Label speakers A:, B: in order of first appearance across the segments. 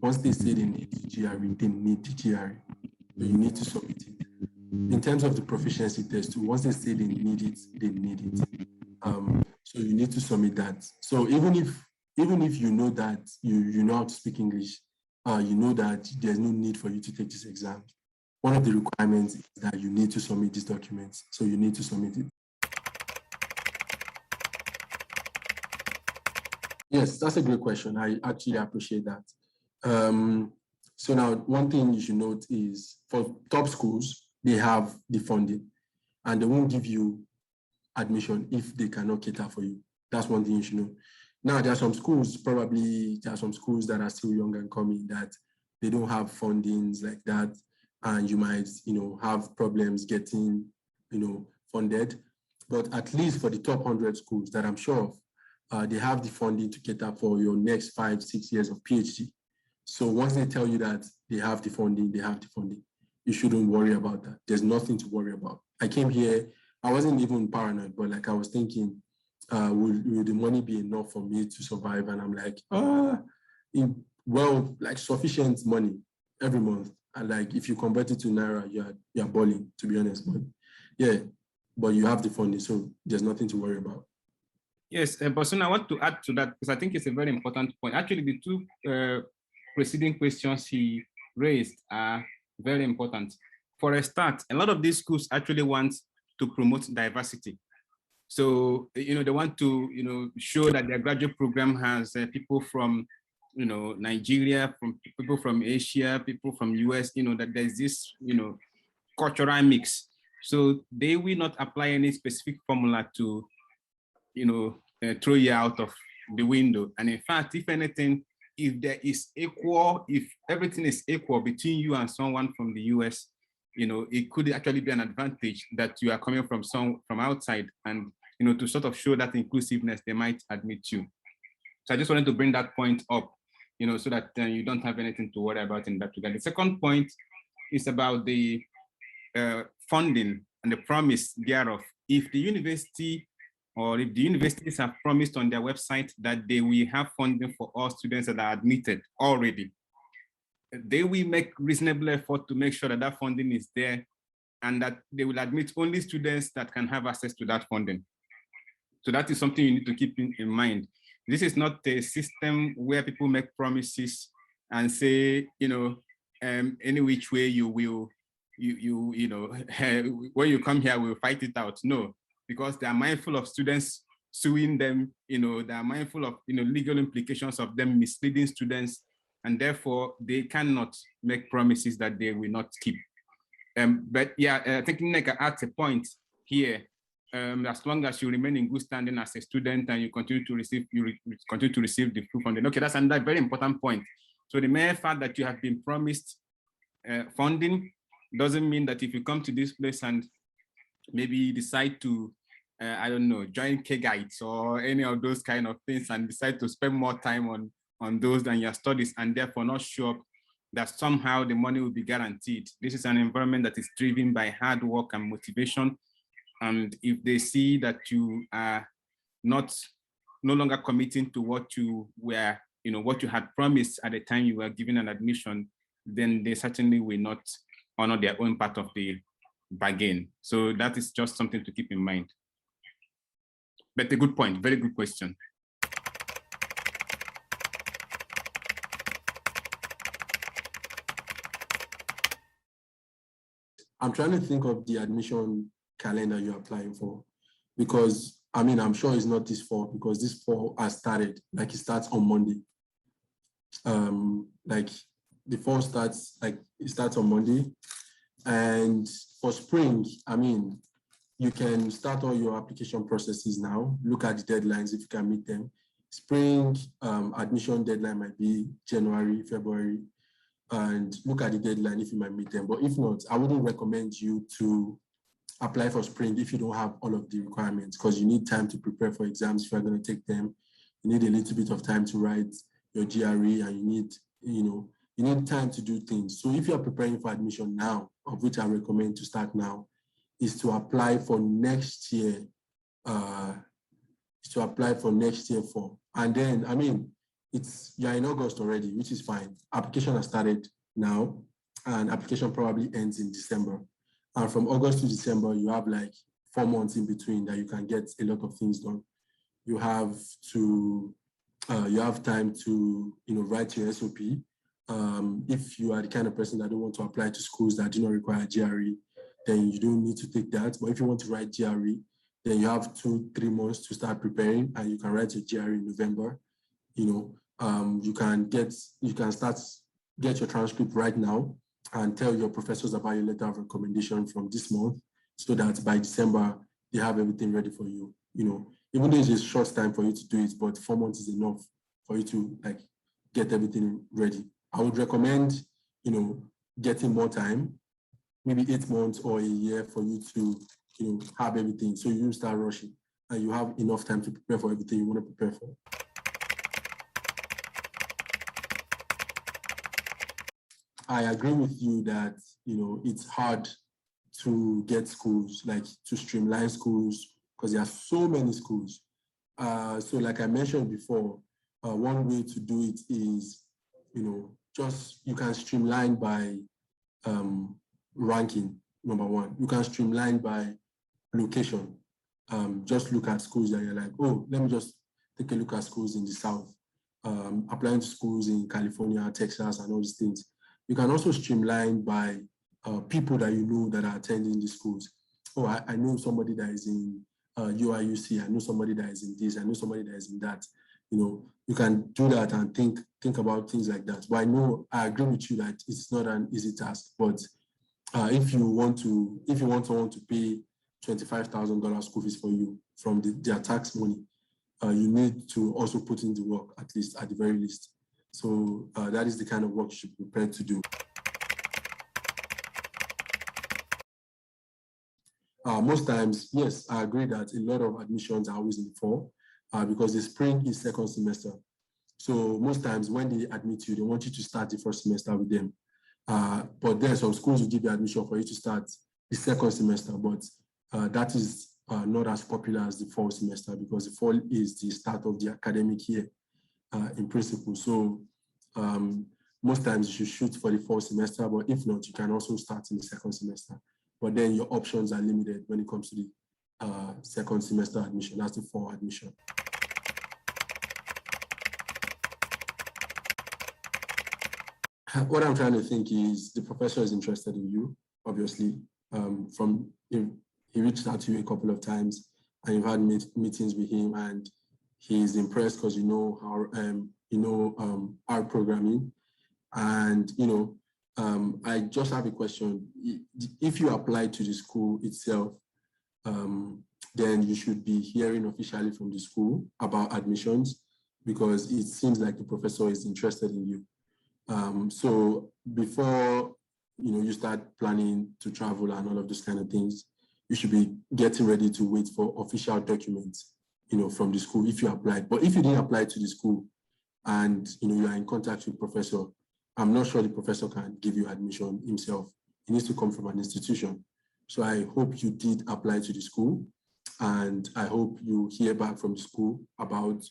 A: once they say they need the GRE, they need the GRE. So you need to submit it. In terms of the proficiency test, once they say they need it, they need it. So you need to submit that. So even if you know that you know how to speak English, you know that there's no need for you to take this exam. One of the requirements is that you need to submit these documents. So you need to submit it. Yes, that's a great question. I actually appreciate that. So now one thing you should note is for top schools, they have the funding and they won't give you admission if they cannot cater for you. That's one thing you should know. Now, there are some schools that are still young and coming that they don't have fundings like that, and you might, have problems getting, funded. But at least for the top 100 schools that I'm sure of, they have the funding to cater for your next 5-6 years of PhD. So once they tell you that they have the funding, they have the funding. You shouldn't worry about that. There's nothing to worry about. I came here, I wasn't even paranoid, but like I was thinking, will the money be enough for me to survive? And I'm like, like sufficient money every month. And like, if you convert it to Naira, you're balling, to be honest. But yeah, but you have the funding, so there's nothing to worry about.
B: Yes, but soon I want to add to that, because I think it's a very important point. Actually, the two preceding questions he raised are very important. For a start, a lot of these schools actually want to promote diversity. So, they want to, show that their graduate program has people from, Nigeria, from people from Asia, people from US, that there's this, cultural mix. So they will not apply any specific formula to, throw you out of the window. And in fact, if anything, if there is if everything is equal between you and someone from the US, it could actually be an advantage that you are coming from outside, and to sort of show that inclusiveness, they might admit you. So I just wanted to bring that point up, so that you don't have anything to worry about in that regard. The second point is about the funding and the promise thereof. If the university or if the universities have promised on their website that they will have funding for all students that are admitted already, they will make reasonable effort to make sure that that funding is there, and that they will admit only students that can have access to that funding. So that is something you need to keep in mind. This is not a system where people make promises and say, any which way you will, when you come here, we'll fight it out. No, because they are mindful of students suing them, they are mindful of, legal implications of them misleading students, and therefore they cannot make promises that they will not keep. But yeah, I think Nneka adds a point here. As long as you remain in good standing as a student and you continue to receive, the full funding. Okay, that's another very important point. So the mere fact that you have been promised funding doesn't mean that if you come to this place and maybe decide to, I don't know, join K-Guides or any of those kind of things and decide to spend more time on those than your studies, and therefore not sure that somehow the money will be guaranteed. This is an environment that is driven by hard work and motivation. And if they see that you are no longer committing to what you were, what you had promised at the time you were given an admission, then they certainly will not honor their own part of the bargain. So that is just something to keep in mind. But a good point, very good question.
A: I'm trying to think of the admission calendar you're applying for, because I'm sure it's not this fall, because this fall has started, like it starts on Monday. Like the fall starts, like it starts on Monday. And for spring, you can start all your application processes now. Look at the deadlines if you can meet them. Spring admission deadline might be January, February, and look at the deadline if you might meet them. But if not, I wouldn't recommend you to apply for spring if you don't have all of the requirements, because you need time to prepare for exams if you're going to take them. You need a little bit of time to write your GRE, and you need time to do things. So if you're preparing for admission now, of which I recommend to start now, is to apply for next year. Fall. And then, you're in August already, which is fine. Application has started now, and application probably ends in December. And from August to December, you have like 4 months in between that you can get a lot of things done. You have time to write your SOP. If you are the kind of person that don't want to apply to schools that do not require GRE, then you don't need to take that. But if you want to write GRE, then you have 2-3 months to start preparing, and you can write your GRE in November. You can get your transcript right now and tell your professors about your letter of recommendation from this month, so that by December they have everything ready for you. Even though it's a short time for you to do it, but 4 months is enough for you to get everything ready. I would recommend, getting more time, maybe 8 months or a year for you to, have everything. So you start rushing and you have enough time to prepare for everything you want to prepare for. I agree with you that, it's hard to get schools, to streamline schools, because there are so many schools. So like I mentioned before, one way to do it is, you can streamline by ranking, number one. You can streamline by location. Just look at schools that you're like, oh, let me just take a look at schools in the South, applying to schools in California, Texas, and all these things. You can also streamline by people that you know that are attending the schools. Oh, I know somebody that is in UIUC, I know somebody that is in this, I know somebody that is in that. You can do that and think about things like that. But I agree with you that it's not an easy task. But if you want someone to pay $25,000 school fees for you from their tax money, you need to also put in the work, at the very least. So that is the kind of work you should be prepared to do. Most times, yes, I agree that a lot of admissions are always in the fall because the spring is second semester. So most times when they admit you, they want you to start the first semester with them. But then some schools will give you admission for you to start the second semester, but that is not as popular as the fall semester, because the fall is the start of the academic year in principle. So most times you should shoot for the fall semester, but if not, you can also start in the second semester. But then your options are limited when it comes to the second semester admission. That's the fall admission. What I'm trying to think is the professor is interested in you, obviously. He reached out to you a couple of times and you've had meetings with him, and he's impressed because you know our programming. And I just have a question. If you apply to the school itself, then you should be hearing officially from the school about admissions, because it seems like the professor is interested in you. So before you start planning to travel and all of those kind of things, you should be getting ready to wait for official documents, from the school if you applied. But if you didn't apply to the school and you are in contact with the professor, I'm not sure the professor can give you admission himself. It needs to come from an institution. So I hope you did apply to the school, and I hope you hear back from the school about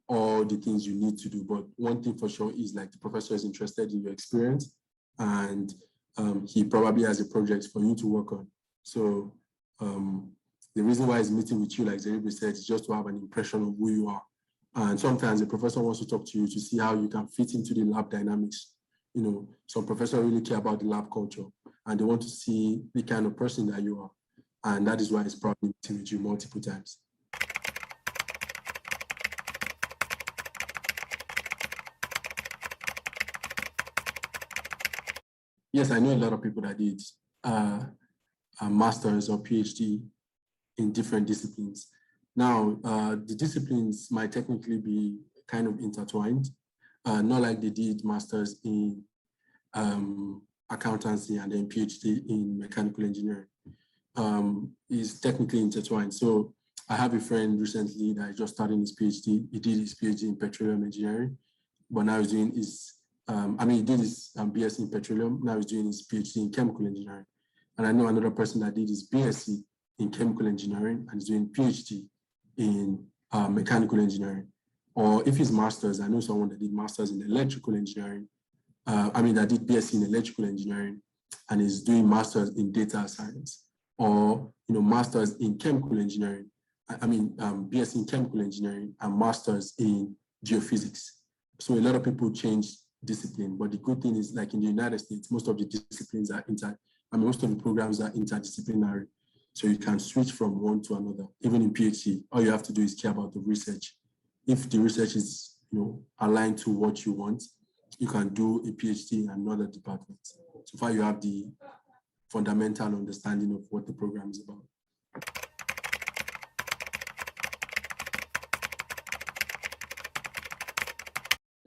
A: all the things you need to do. But one thing for sure is the professor is interested in your experience, and he probably has a project for you to work on. So the reason why he's meeting with you, like Zeribe said, is just to have an impression of who you are. And sometimes the professor wants to talk to you to see how you can fit into the lab dynamics. Some professors really care about the lab culture, and they want to see the kind of person that you are. And that is why he's probably meeting with you multiple times. Yes, I know a lot of people that did a master's or PhD in different disciplines. Now, the disciplines might technically be kind of intertwined, not like they did masters in accountancy and then PhD in mechanical engineering. Is technically intertwined. So I have a friend recently that is just starting his PhD. He did his PhD in petroleum engineering, but now he's doing his, he did his BSc in petroleum, now he's doing his PhD in chemical engineering. And I know another person that did his BSc in chemical engineering and is doing PhD in mechanical engineering. Or if it's master's, I know someone that did master's in electrical engineering. That did BSc in electrical engineering and is doing master's in data science, or master's in chemical engineering. BSc in chemical engineering and master's in geophysics. So a lot of people change discipline, but the good thing is, like in the United States, most of the disciplines are most of the programs are interdisciplinary. So you can switch from one to another. Even in PhD, all you have to do is care about the research. If the research is aligned to what you want, you can do a PhD in another department. So far, you have the fundamental understanding of what the program is about.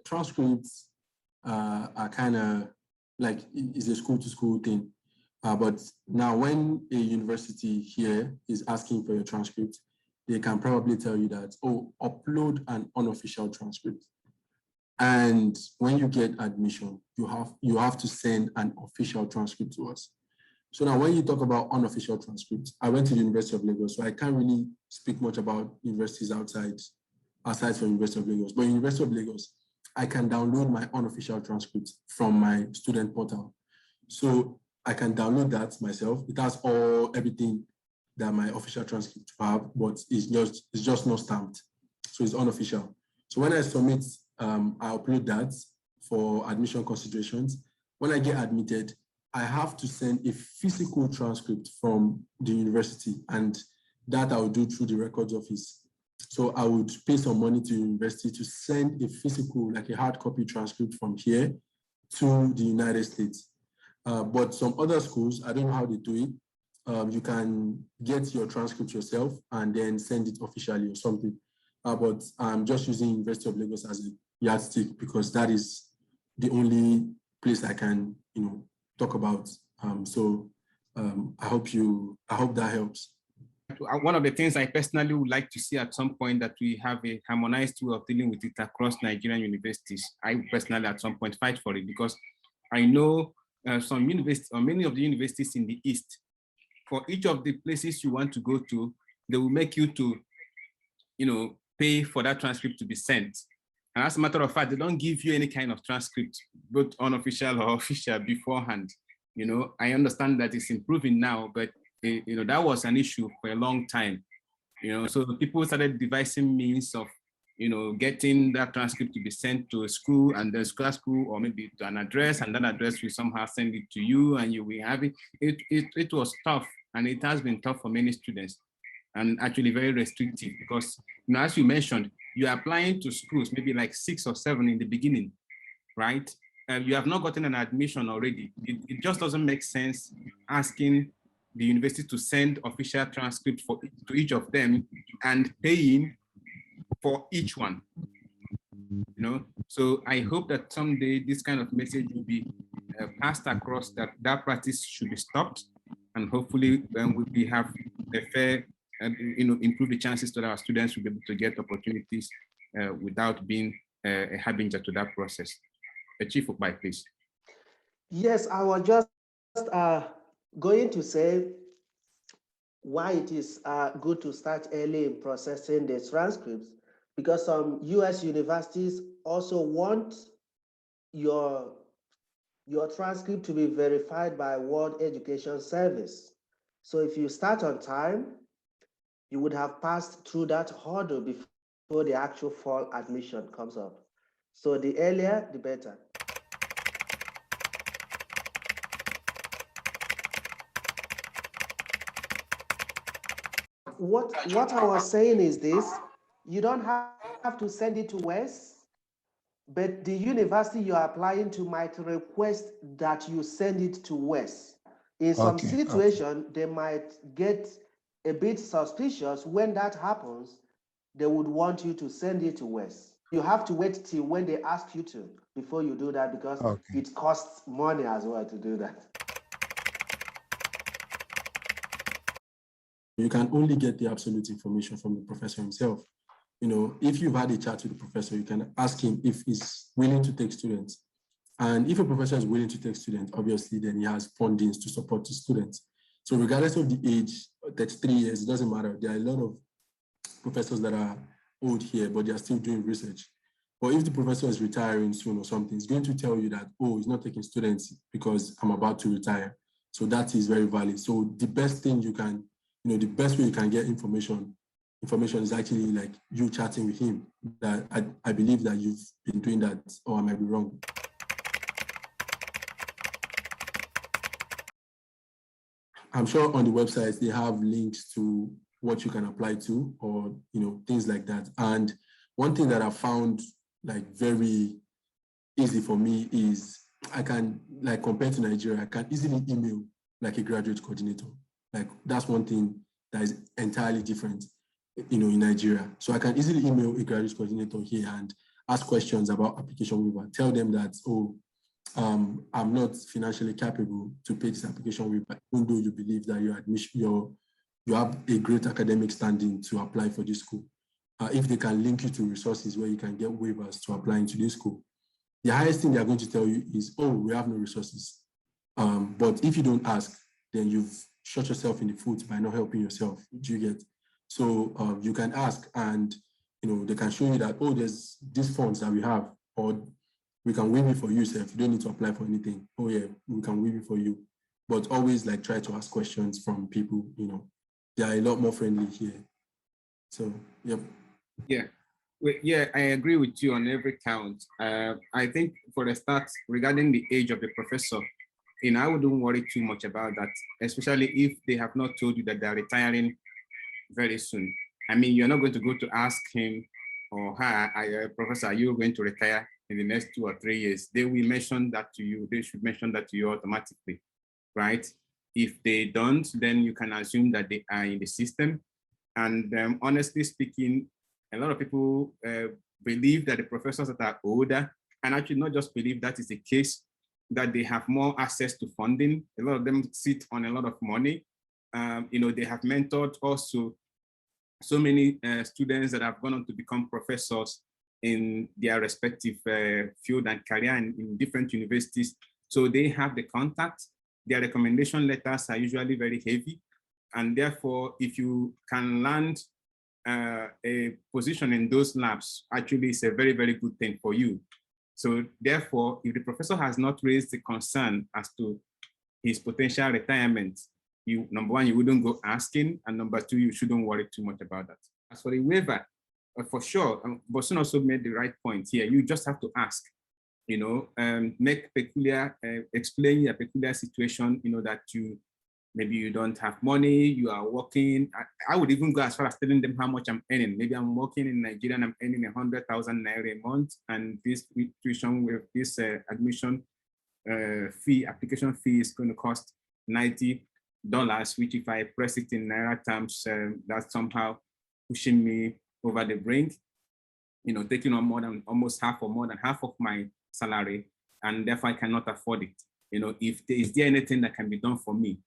A: Transcripts are kind of like, it's a school-to-school thing. But now when a university here is asking for your transcript, they can probably tell you that, oh, upload an unofficial transcript. And when you get admission, you have to send an official transcript to us. So now when you talk about unofficial transcripts, I went to the University of Lagos, so I can't really speak much about universities outside from University of Lagos. But University of Lagos, I can download my unofficial transcript from my student portal. So I can download that myself. It has everything that my official transcript have, but it's just not stamped. So it's unofficial. So when I submit, I upload that for admission considerations. When I get admitted, I have to send a physical transcript from the university, and that I will do through the records office. So I would pay some money to the university to send a physical, like a hard copy transcript from here to the United States. But some other schools, I don't know how they do it. You can get your transcript yourself and then send it officially or something. But I'm just using University of Lagos as a yardstick because that is the only place I can, talk about. I hope that helps.
B: One of the things I personally would like to see at some point, that we have a harmonized way of dealing with it across Nigerian universities. I personally at some point fight for it, because I know some universities, or many of the universities in the East, for each of the places you want to go to, they will make you to, pay for that transcript to be sent. And as a matter of fact, they don't give you any kind of transcript, both unofficial or official, beforehand. I understand that it's improving now, but that was an issue for a long time. So people started devising means of, getting that transcript to be sent to a school, and then school, or maybe to an address, and that address will somehow send it to you, and you will have it. It was tough, and it has been tough for many students, and actually very restrictive, because as you mentioned, you're applying to schools, maybe like 6 or 7 in the beginning, right? You have not gotten an admission already. It just doesn't make sense asking the university to send official transcripts to each of them and paying for each one. So I hope that someday this kind of message will be passed across, that practice should be stopped, and hopefully then we have a fair, improve the chances that our students will be able to get opportunities without being a harbinger to that process. Chief Ukbai, please.
C: Yes, I was just going to say why it is good to start early in processing the transcripts, because some US universities also want your transcript to be verified by World Education Service. So if you start on time, you would have passed through that hurdle before the actual fall admission comes up. So the earlier, the better. What I was saying is this: you don't have to send it to WES, but the university you're applying to might request that you send it to WES. In some situation, they might get a bit suspicious. When that happens, they would want you to send it to WES. You have to wait till when they ask you to before you do that, because it costs money as well to do that.
A: You can only get the absolute information from the professor himself. If you've had a chat with the professor, you can ask him if he's willing to take students. And if a professor is willing to take students, obviously, then he has fundings to support the students. So regardless of the age, 33 years, it doesn't matter. There are a lot of professors that are old here, but they're still doing research. But if the professor is retiring soon or something, it's going to tell you that, oh, he's not taking students because I'm about to retire. So that is very valid. So the best thing you can, the best way you can get information is actually like you chatting with him. That I believe that you've been doing that, or I might be wrong. I'm sure on the website they have links to what you can apply to, or things like that. And one thing that I found like very easy for me is I can, like, compared to Nigeria, I can easily email like a graduate coordinator. Like that's one thing that is entirely different, in Nigeria. So I can easily email a graduate coordinator here and ask questions about application waiver. Tell them that, oh, I'm not financially capable to pay this application waiver, even though you believe that you have a great academic standing to apply for this school. If they can link you to resources where you can get waivers to apply into this school, the highest thing they're going to tell you is, oh, we have no resources. But if you don't ask, then you've shot yourself in the foot by not helping yourself. Do you get? So you can ask, and they can show you that, oh, there's these funds that we have, or we can waive it for you, sir. If you don't need to apply for anything, oh yeah, we can waive it for you. But always like try to ask questions from people. They are a lot more friendly here. So yep.
B: Yeah. Yeah, I agree with you on every count. I think for the start, regarding the age of the professor, I wouldn't worry too much about that, especially if they have not told you that they're retiring very soon. I mean, you're not going to go to ask him or her, Professor, are you going to retire in the next 2 or 3 years? They will mention that to you. They should mention that to you automatically, right? If they don't, then you can assume that they are in the system. And honestly speaking, a lot of people believe that the professors that are older, and actually not just believe that is the case, that they have more access to funding. A lot of them sit on a lot of money. They have mentored also so many students that have gone on to become professors in their respective field and career in different universities. So they have the contact. Their recommendation letters are usually very heavy. And therefore, if you can land a position in those labs, actually it's a very, very good thing for you. So therefore, if the professor has not raised the concern as to his potential retirement, number one, you wouldn't go asking, and number two, you shouldn't worry too much about that. As for the waiver, for sure, Bosun also made the right point here. You just have to ask, make peculiar, explain your peculiar situation, that maybe you don't have money, you are working. I would even go as far as telling them how much I'm earning. Maybe I'm working in Nigeria and I'm earning 100,000 naira a month, and this tuition with this admission fee, application fee is going to cost $90, which if I press it in naira terms, that's somehow pushing me over the brink, taking on almost half or more than half of my salary, and therefore I cannot afford it. Is there anything that can be done for me?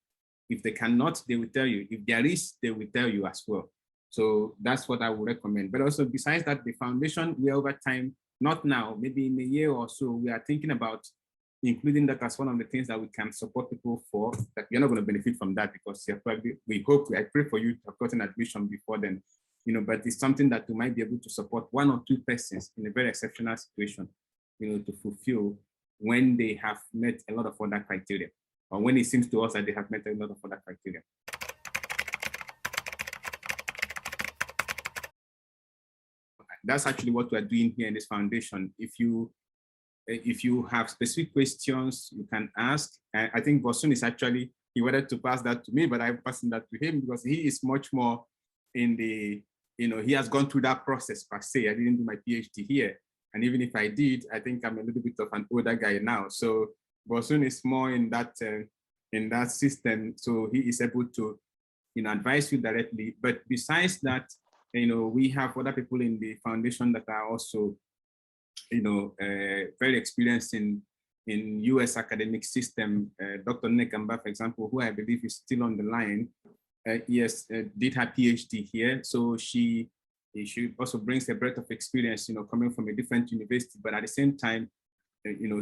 B: If they cannot, they will tell you. If there is, they will tell you as well. So that's what I would recommend. But also besides that, the foundation, we over time, not now, maybe in a year or so, we are thinking about including that as one of the things that we can support people for. That you're not going to benefit from that because you're probably, I pray for you to have gotten admission before then, but it's something that we might be able to support 1 or 2 persons in a very exceptional situation, to fulfill when they have met a lot of other criteria, or when it seems to us that they have met a lot of other criteria. That's actually what we're doing here in this foundation. If you have specific questions, you can ask. I think Bosun is actually, he wanted to pass that to me, but I'm passing that to him because he is much more in the, he has gone through that process per se. I didn't do my PhD here. And even if I did, I think I'm a little bit of an older guy now. So Bosun is more in that system. So he is able to, advise you directly. But besides that, we have other people in the foundation that are also, very experienced in U.S. academic system. Dr. Nekamba, for example, who I believe is still on the line, did her PhD here. So she also brings a breadth of experience, coming from a different university, but at the same time,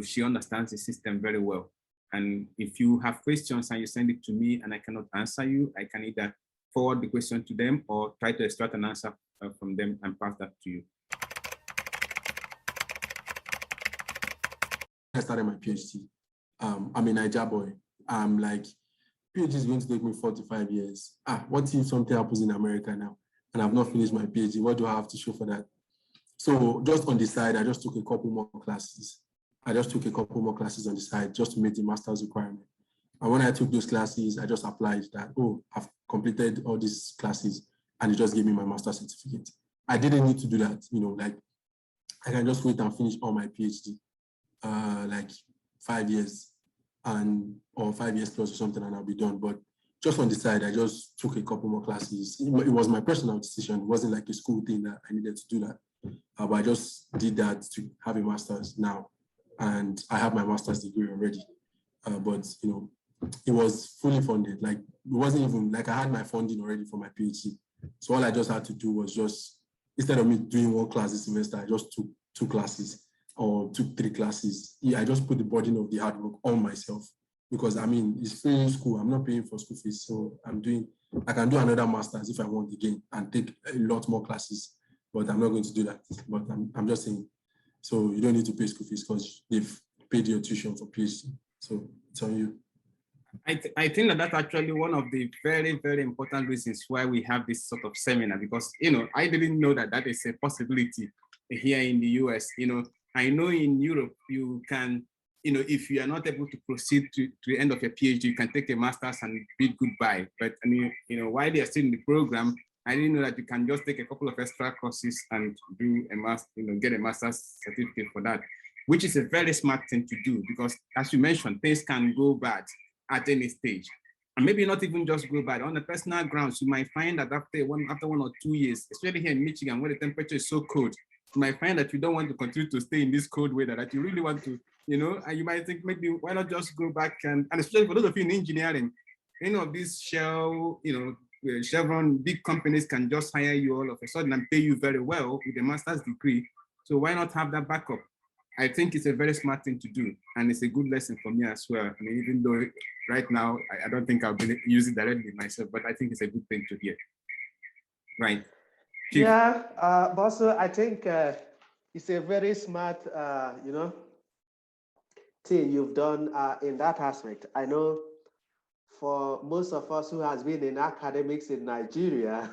B: she understands the system very well. And if you have questions and you send it to me and I cannot answer you, I can either forward the question to them or try to extract an answer from them and pass that to you.
A: I started my PhD. I'm a Niger boy. I'm like, PhD is going to take me 4 to 5 years. What if something happens in America now and I've not finished my PhD? What do I have to show for that? So just on the side, I just took a couple more classes. on the side just to meet the master's requirement. And when I took those classes, I just applied that, oh, I've completed all these classes, and it just gave me my master's certificate. I didn't need to do that, like I can just wait and finish all my PhD, like 5 years or 5 years plus or something, and I'll be done. But just on the side, I just took a couple more classes. It was my personal decision. It wasn't like a school thing that I needed to do that. But I just did that to have a master's now. And I have my master's degree already. But, it was fully funded. Like, it wasn't even like I had my funding already for my PhD. So all I just had to do was just, instead of me doing 1 class this semester, I just took 2 classes or took 3 classes. Yeah, I just put the burden of the hard work on myself because it's free school. I'm not paying for school fees. So I can do another master's if I want again and take a lot more classes, but I'm not going to do that. But I'm just saying, so you don't need to pay school fees because they've paid your tuition for PhD. So it's on you.
B: I think that's actually one of the very, very important reasons why we have this sort of seminar, because, I didn't know that is a possibility here in the US. I know in Europe, you can, if you are not able to proceed to the end of your PhD, you can take a master's and bid goodbye. But while they are still in the program, I didn't know that you can just take a couple of extra courses and do a get a master's certificate for that, which is a very smart thing to do because, as you mentioned, things can go bad at any stage, and maybe not even just go bad. On the personal grounds, you might find that after 1 or 2 years, especially here in Michigan, where the temperature is so cold, you might find that you don't want to continue to stay in this cold weather, that you really want to, and you might think maybe why not just go back and especially for those of you in engineering, these Chevron big companies can just hire you all of a sudden and pay you very well with a master's degree. So why not have that backup? I think it's a very smart thing to do, and it's a good lesson for me as well. Even though right now I don't think I'll be using it directly myself, but I think it's a good thing to hear. Right. Chief.
C: Yeah, Bosso, I think it's a very smart, thing you've done in that aspect. I know for most of us who has been in academics in Nigeria,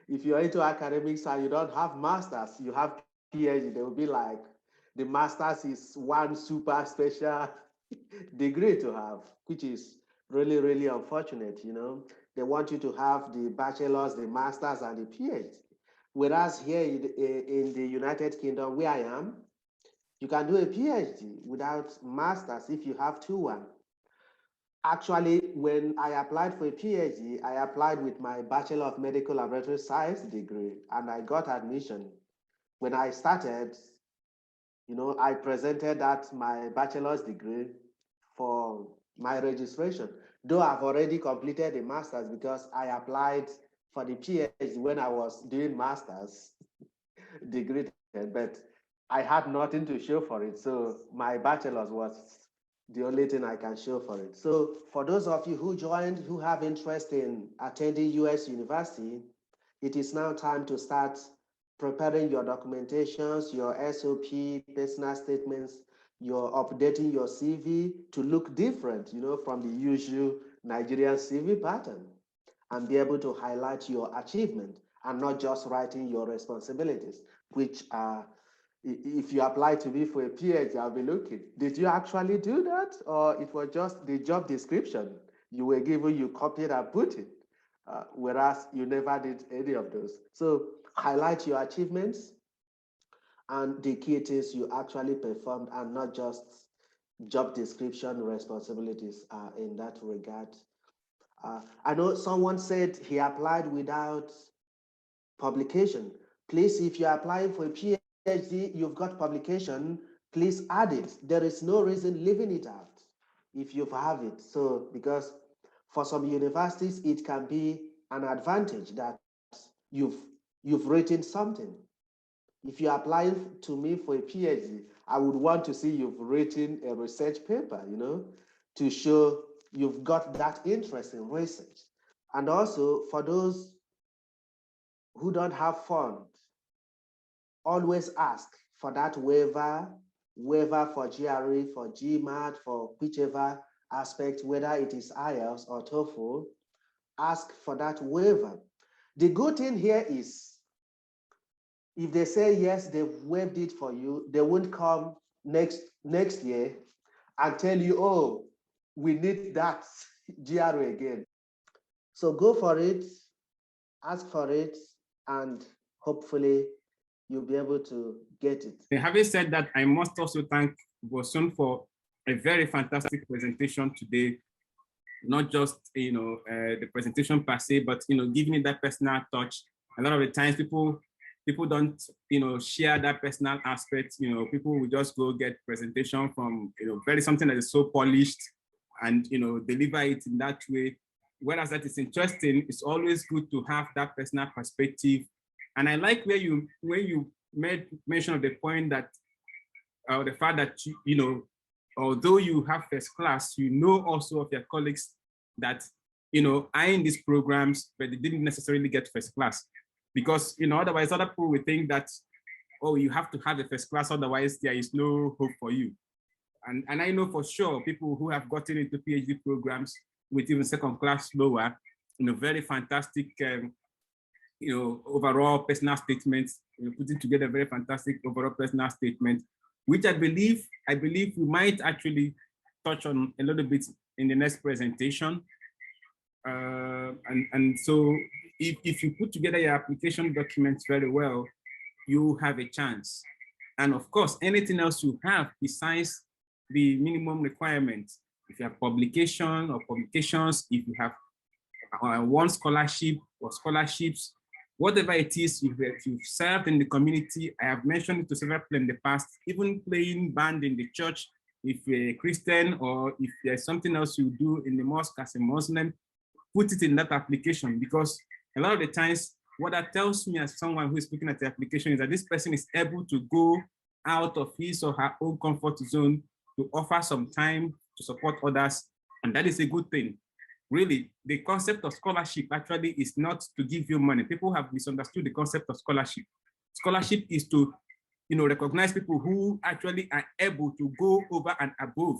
C: if you're into academics and you don't have masters, you have PhD, they will be like, the master's is one super special degree to have, which is really, really unfortunate. They want you to have the bachelor's, the master's, and the PhD. Whereas here in the United Kingdom, where I am, you can do a PhD without master's if you have 2-1. Actually, when I applied for a PhD, I applied with my Bachelor of Medical Laboratory Science degree, and I got admission. When I started, I presented that my bachelor's degree for my registration, though I've already completed a master's because I applied for the PhD when I was doing master's degree, but I had nothing to show for it. So my bachelor's was the only thing I can show for it. So for those of you who joined, who have interest in attending US University, it is now time to start preparing your documentations, your SOP, personal statements, you're updating your CV to look different, from the usual Nigerian CV pattern, and be able to highlight your achievement and not just writing your responsibilities, which are, if you apply to me for a PhD, I'll be looking, did you actually do that? Or it was just the job description you were given, you copied and put it, whereas you never did any of those. So highlight your achievements and the key things you actually performed, and not just job description responsibilities in that regard. I know someone said he applied without publication. Please, if you're applying for a PhD, you've got publication, please add it. There is no reason leaving it out if you have it. So, because for some universities, it can be an advantage that you've written something. If you're applying to me for a PhD, I would want to see you've written a research paper, to show you've got that interest in research. And also for those who don't have funds, always ask for that waiver for GRE, for GMAT, for whichever aspect, whether it is IELTS or TOEFL, ask for that waiver. The good thing here is, if they say yes, they've waived it for you, they won't come next year and tell you, oh, we need that GRE again. So go for it, ask for it, and hopefully you'll be able to get it.
B: Having said that, I must also thank Bosun for a very fantastic presentation today. Not just the presentation per se, but giving it that personal touch. A lot of the times people don't share that personal aspect. People will just go get presentation from very something that is so polished and deliver it in that way. Whereas that is interesting, it's always good to have that personal perspective. And I like where you made mention of the point that the fact that although you have first class, also of your colleagues that are in these programs, but they didn't necessarily get first class, because otherwise other people will think that, oh, you have to have a first class, otherwise there is no hope for you. And I know for sure people who have gotten into PhD programs with even second class lower, very fantastic overall personal statements, putting together a very fantastic overall personal statement, which I believe we might actually touch on a little bit in the next presentation. And so if you put together your application documents very well, you have a chance. And of course, anything else you have besides the minimum requirements, if you have publication or publications, if you have one scholarship or scholarships, whatever it is, if you've served in the community, I have mentioned it to several people in the past, even playing band in the church, if you're a Christian or if there's something else you do in the mosque as a Muslim, put it in that application, because a lot of the times, what that tells me as someone who is looking at the application is that this person is able to go out of his or her own comfort zone to offer some time to support others, and that is a good thing. Really, the concept of scholarship actually is not to give you money. People have misunderstood the concept of scholarship. Scholarship is to, recognize people who actually are able to go over and above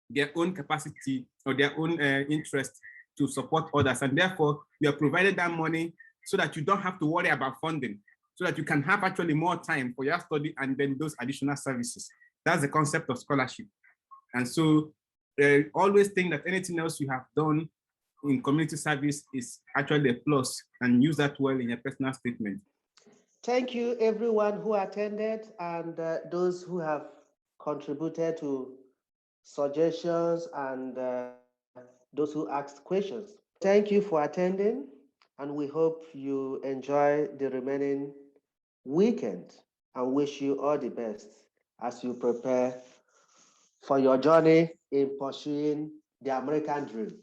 B: their own capacity or their own interest to support others. And therefore, you are provided that money so that you don't have to worry about funding, so that you can have actually more time for your study and then those additional services. That's the concept of scholarship. And so always think that anything else you have done in community service is actually a plus, and use that well in your personal statement.
C: Thank you, everyone who attended, and those who have contributed to suggestions, and those who asked questions. Thank you for attending, and we hope you enjoy the remaining weekend, and wish you all the best as you prepare for your journey in pursuing the American dream.